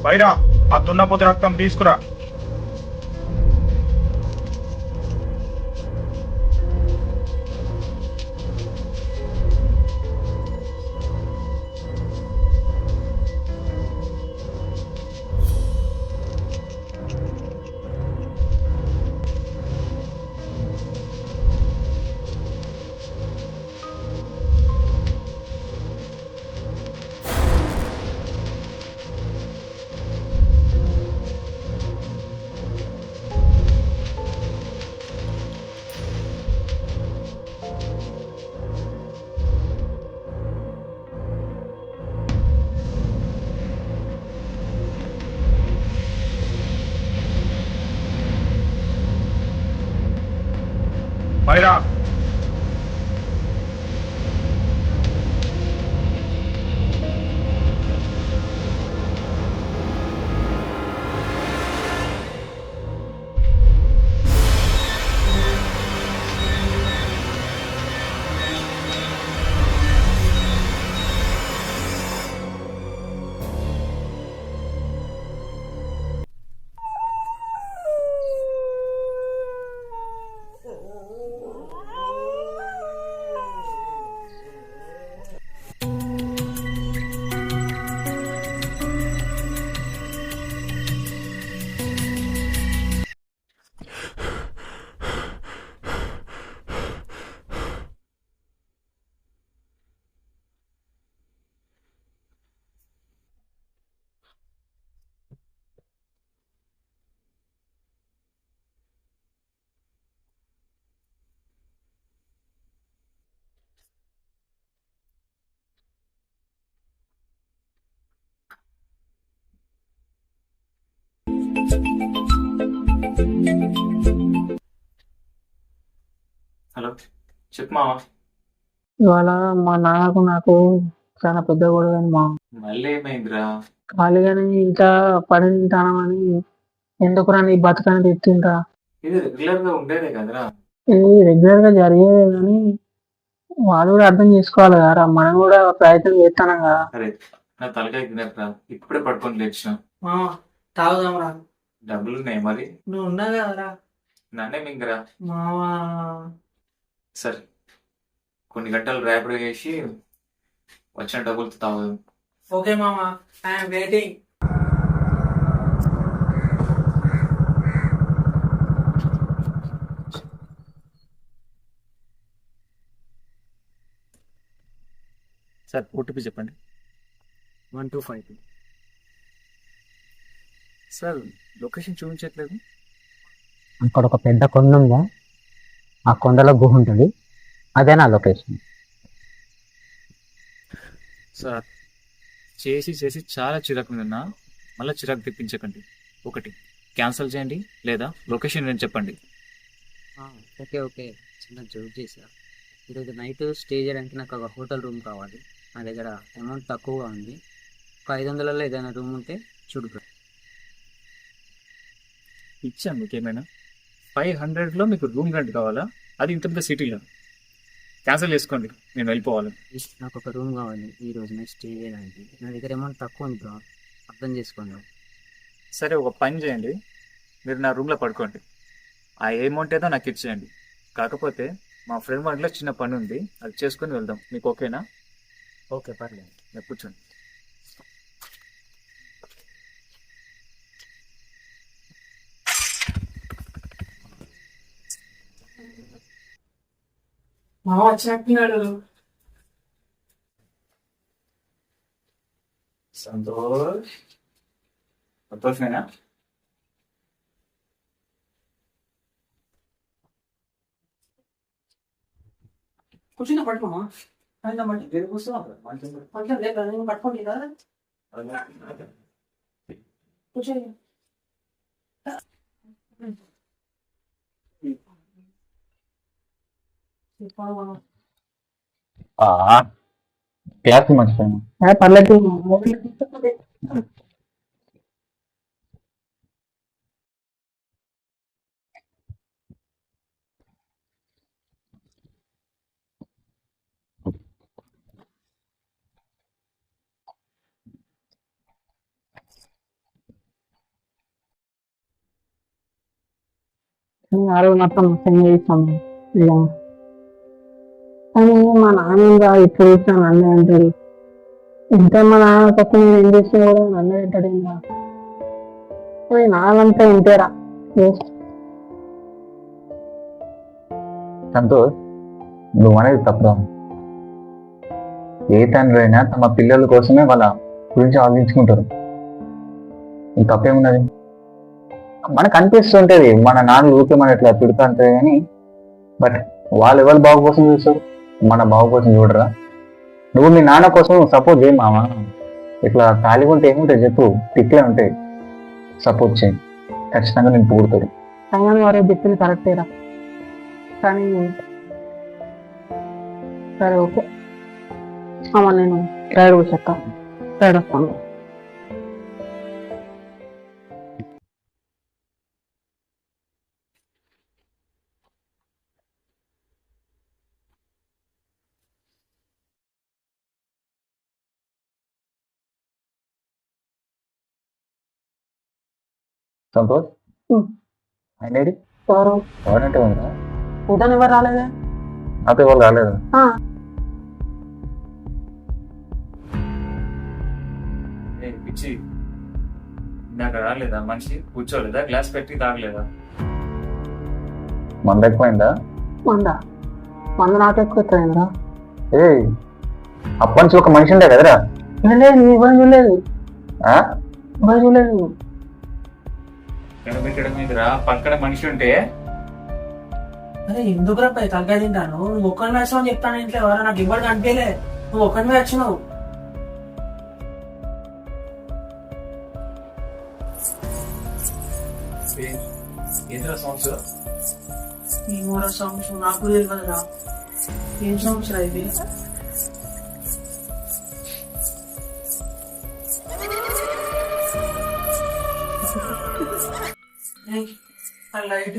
పైరా ఆ దున్నపోతు రక్తం తీసుకురా. పైరా హలో, చెప్పు మావా. ఇవాళ మా నాన్నకు నాకు చాలా పెద్ద గొడవ అయింది మా. మళ్ళీ ఏమైందిరా? ఖాళీగానే ఇంట్లో పని తింటానమని ఎందుకురా నీ బతుకని తిట్టిండ్రా. ఇది రెగ్యులర్ గా ఉండేదే కదరా. ఇది రెగ్యులర్ గా జరిగేదే కానీ వాళ్ళు కూడా అర్థం చేసుకోవాలి కదరా, మనం కూడా ప్రయత్నం చేస్తానం కదా. అరే, నా తలకాయ తినరా, ఇప్పుడే పడుకొని లేచిన. మామ తాగుదాం రా. డబ్బులు ఉన్నాయి మరి. నువ్వు ఉన్నావు కదరా నన్నే మింగరా. మావా. సరే, కొన్ని గంటలు ర్యాపిడ్ చేసి వచ్చిన డబ్బులతో తాగుదాం. ఓకే మామా, ఐఎమ్ వెయిటింగ్. సార్, ఓటీపీ చెప్పండి. 1252. సార్, లొకేషన్ చూపించట్లేదు. అక్కడ ఒక పెద్ద కొండ ఉందా, ఆ కొండలో గుహ ఉంటుంది, అదే నా లొకేషన్. సార్, చేసి చేసి చాలా చిరాకు నిన్న, మళ్ళీ చిరాకు తెప్పించకండి. ఒకటి క్యాన్సిల్ చేయండి, లేదా లొకేషన్ నేను చెప్పండి. ఓకే ఓకే, చిన్న జోక్ చేసా. ఈరోజు నైట్ స్టే చేయడానికి నాకు ఒక హోటల్ రూమ్ కావాలి. నా దగ్గర అమౌంట్ తక్కువగా ఉంది. ఒక 500లలో ఏదైనా రూమ్ ఉంటే చూడు బ్రో. ఇచ్చాను మీకు ఏమైనా. 500లో మీకు రూమ్ రెంట్ కావాలా? అది ఇంత పెద్ద సిటీలో. క్యాన్సిల్ చేసుకోండి, నేను వెళ్ళిపోవాలి. ప్లీజ్, నాకు ఒక రూమ్ కావాలి ఈ రోజు నైట్ స్టే చేయడానికి. నా దగ్గర అమౌంట్ తక్కువ ఉంది బ్రో, అర్థం చేసుకోండి. సరే, ఒక పని చేయండి, మీరు నా రూమ్లో పడుకోండి. ఆ అమౌంట్ ఏదో నాకు ఇచ్చేయండి. కాకపోతే మా ఫ్రెండ్ వాళ్ళలో చిన్న పని ఉంది, అది చేసుకొని వెళ్దాం. మీకు ఓకేనా? ఓకే, పర్లేదు. నేను కూర్చోండి. మామ వచ్చినట్టున్నాడు. సంతోష్, సంతోషమేనా? కూర్చున్నా పట్టుకోమా. కొంచెం లేదు నేను పట్టుకోండి కదా, కూర్చోండి. ప్యాక్ మర్చిపోయాను. పర్లేదు. ఆ రోజు మాత్రం మస్తు చేస్తాం నిజంగా. కానీ మా నాన్న ఇప్పుడు చూసినా నన్నే అంటాడు. ఇంత మా నాన్న తప్ప నేను ఏం చేసినా కూడా నన్నే అంటాడు. ఇంకా నాన్నంతా ఇంటేరా. సంతోష్, నువ్వు అనేది తప్పురా. ఏ తండ్రి అయినా తమ పిల్లల కోసమే వాళ్ళ గురించి ఆలోచించుకుంటారు. ఈ తప్పేమున్నది? మనకు అనిపిస్తుంటది మన నాన్న ఊరికే మన ఇట్లా తిడుతా అంటారు కానీ, బట్ వాళ్ళు ఎవరి బాగు కోసం చూస్తారు, మన బాగు కోసం చూడరా? నువ్వు మీ నాన్న కోసం సపోర్ట్ చేయి మామ. ఇట్లా ఖాళీగా ఉంటే ఏముంటాయి చెప్పు, తిట్లే ఉంటాయి. సపోర్ట్ చేయి, ఖచ్చితంగా నేను పూడతాడు. సంగం ఎవరో చెప్పింది కరెక్టేరా. కానీ సరే ఓకే అమ్మ, నేను రైడ్ వచ్చాక రైడ్ వస్తాను. సంతోష్, అనేది ఎవరు ఎవరంటే ఉందా? ఇంకా ఎవరు రాలేదే? నాతో ఎవరు రాలేదు. పిచ్చి, ఇందాక రాలేదా మనిషి? కూర్చోలేదా? గ్లాస్ పెట్టి తాగలేదా? మంద ఎక్కువైందా? మంద నాకు ఎక్కువ ఎక్కడైందిరా. ఏ అప్పటి నుంచి ఒక మనిషి ఉండే కదరా? లేదు, నీ ఇవ్వని చూడలేదు, ఆ? ఇవ్వని చూడలేదు. పెట్టడం మీదరా పక్కన మనిషి ఉంటే అరే ఎందుకురా పై తలకాయ తింటాను? నువ్వు ఒక్కడిని వచ్చినావు అని చెప్తాను ఇంట్లో. ఎవరా నాకు ఇవ్వడానికి అనిపించలే, నువ్వు ఒక్కడిని వచ్చినావు. ఏంద్రా సాంగ్స్? ఈ మూల సాంగ్స్ నాకు తెలియదురా. ఏం సాంగ్స్ రా ఇవి? లైట్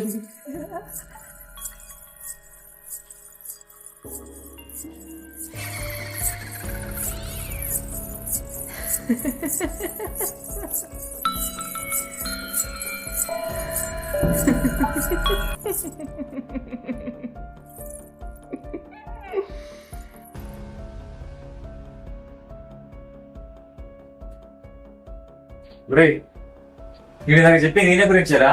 నాకు చెప్పి నేనే గురించారా?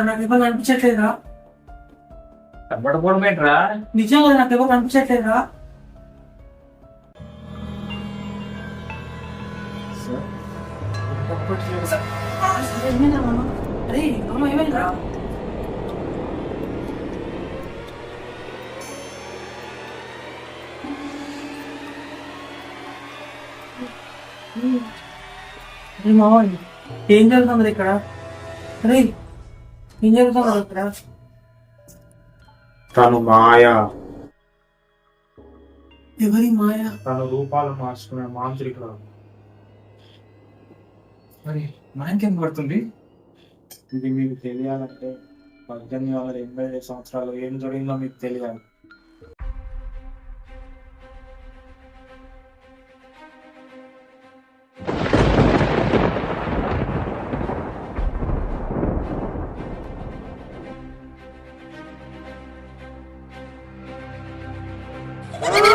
నాకు ఎవరు కనిపించట్లేదురా. కనబడపోవడం ఏంట్రా? నిజంగా నాకు ఎవరు కనిపించట్లేదురా. అరే ఏమైందిరా? మావాడి ఏం జరుగుతుంది ఇక్కడ? అరే ఏం జరుగుతుంది ఇక్కడ? తను మాయ. ఎవరి మాయ? తన రూపాలు మార్చుకునే మాంత్రికుడు. మరి మనకేం పడుతుంది? ఇది మీకు తెలియాలంటే 1880 సంవత్సరాలు ఏం జరిగిందో మీకు తెలియాలి. Oh